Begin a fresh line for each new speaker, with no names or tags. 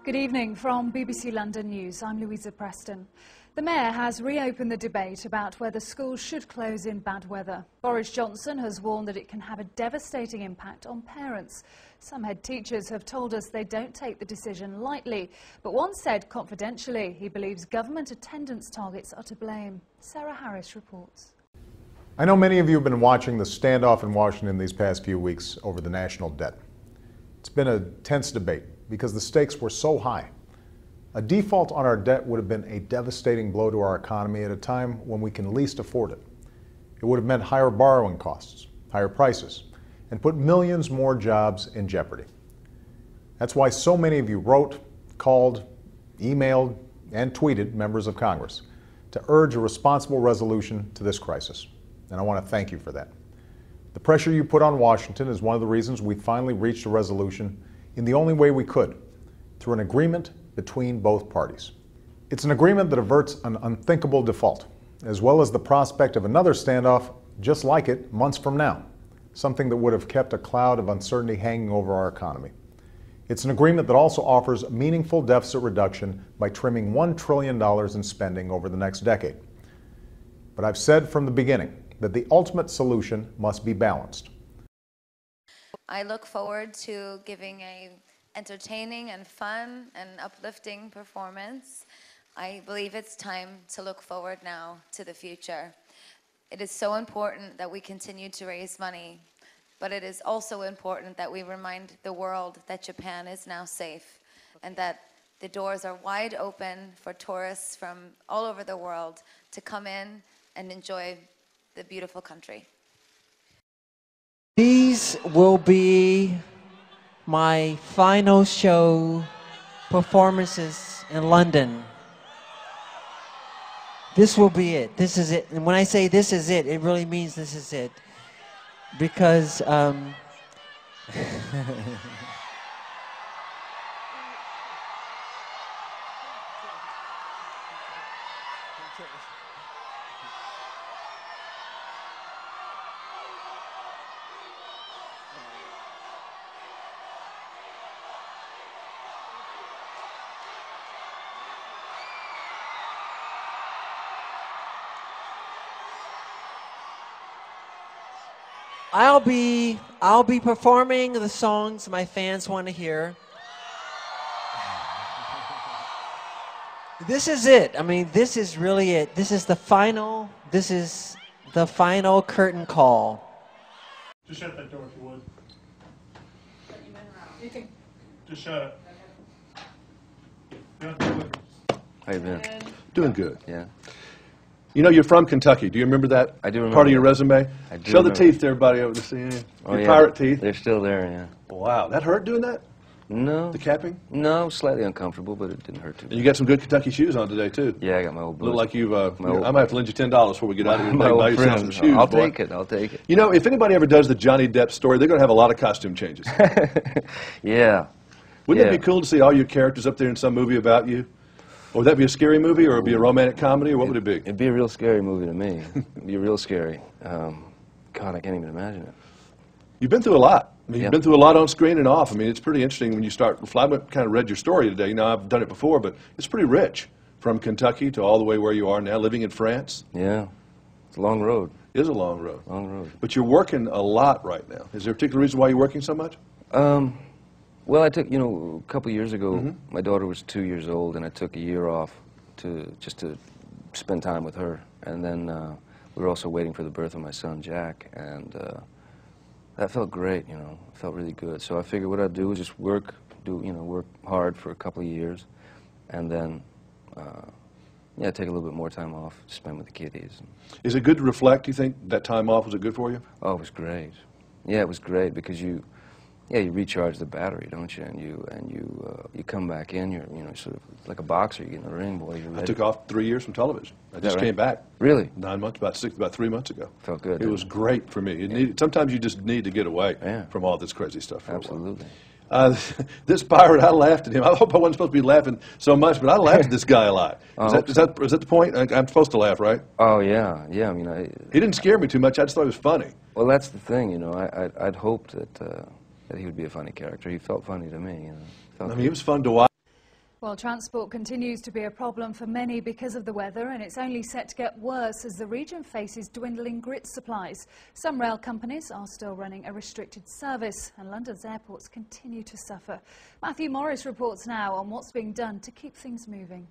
Good evening from BBC London News. I'm Louisa Preston. The Mayor has reopened the debate about whether schools should close in bad weather. Boris Johnson has warned that it can have a devastating impact on parents. Some head teachers have told us they don't take the decision lightly, but one said confidentially he believes government attendance targets are to blame. Sarah Harris reports.
I know many of you have been watching the standoff in Washington these past few weeks over the national debt. It's been a tense debate because the stakes were so high. A default on our debt would have been a devastating blow to our economy at a time when we can least afford it. It would have meant higher borrowing costs, higher prices, and put millions more jobs in jeopardy. That's why so many of you wrote, called, emailed, and tweeted members of Congress to urge a responsible resolution to this crisis. And I want to thank you for that. The pressure you put on Washington is one of the reasons we finally reached a resolution in the only way we could, through an agreement between both parties. It's an agreement that averts an unthinkable default, as well as the prospect of another standoff just like it months from now, something that would have kept a cloud of uncertainty hanging over our economy. It's an agreement that also offers meaningful deficit reduction by trimming $1 trillion in spending over the next decade. But I've said from the beginning that the ultimate solution must be balanced.
I look forward to giving a entertaining and fun and uplifting performance. I believe it's time to look forward now to the future. It is so important that we continue to raise money, but it is also important that we remind the world that Japan is now safe and that the doors are wide open for tourists from all over the world to come in and enjoy the beautiful country.
These will be my final show performances in London. This will be it. This is it. And when I say this is it, it really means this is it. Because I'll be performing the songs my fans want to hear. This is it. I mean, this is really it. This is the final curtain call.
Just shut that door if you would. Just shut it.
How you been?
Doing good.
Yeah.
You know, you're from Kentucky. Do you remember that?
I do remember.
Part of your resume?
I do
Show
remember.
the teeth to everybody over the scene.
Oh,
Your
yeah.
pirate teeth.
They're still there, yeah.
Wow. That hurt doing that?
No.
The capping?
No, slightly uncomfortable, but it didn't hurt too much.
And you got some good Kentucky shoes on today, too.
Yeah, I got my old boots.
Look like you've, I
old-
might have to lend you $10 before we get out of here.
My
Buy
old
yourself some
friends.
shoes,
I'll
boy.
take it. I'll take it.
You know, if anybody ever does the Johnny Depp story, they're going to have a lot of costume changes.
Yeah.
Wouldn't
Yeah.
it be cool to see all your characters up there in some movie about you? Or would that be a scary movie, or would it be a romantic comedy, or what would it be?
It'd be a real scary movie to me. It'd be real scary. God, I can't even imagine it.
You've been through a lot. I mean,
Yeah.
You've been through a lot on screen and off. I mean, it's pretty interesting when you start. I kind of read your story today. You know, I've done it before, but it's pretty rich. From Kentucky to all the way where you are now, living in France.
Yeah. It's a long road.
It is a long road.
Long road.
But you're working a lot right now. Is there a particular reason why you're working so much?
Well, I took, a couple years ago, my daughter was 2 years old, and I took a year off just to spend time with her. And then we were also waiting for the birth of my son, Jack, and that felt great, It felt really good. So I figured what I'd do was just work hard for a couple of years, and then, take a little bit more time off to spend with the kiddies.
Is it good to reflect, do you think? That time off, was it good for you?
Oh, it was great. Yeah, it was great because you recharge the battery, don't you? And you come back in. You're sort of like a boxer. You get in the ring, boy. You're ready.
I took off 3 years from television. I just
right?
came back.
Really?
9 months, about 3 months ago.
Felt good.
It was great for me. Sometimes you just need to get away
Yeah.
from all this crazy stuff. For
Absolutely.
A while. This pirate, I laughed at him. I hope I wasn't supposed to be laughing so much, but I laughed at this guy a lot. Is that the point? I'm supposed to laugh, right?
Oh yeah, yeah. I mean,
He didn't scare me too much. I just thought it was funny.
well, that's the thing. I'd hoped that he would be a funny character. He felt funny to me. Felt
I mean, it was fun to watch.
Well, transport continues to be a problem for many because of the weather, and it's only set to get worse as the region faces dwindling grit supplies. Some rail companies are still running a restricted service, and London's airports continue to suffer. Matthew Morris reports now on what's being done to keep things moving.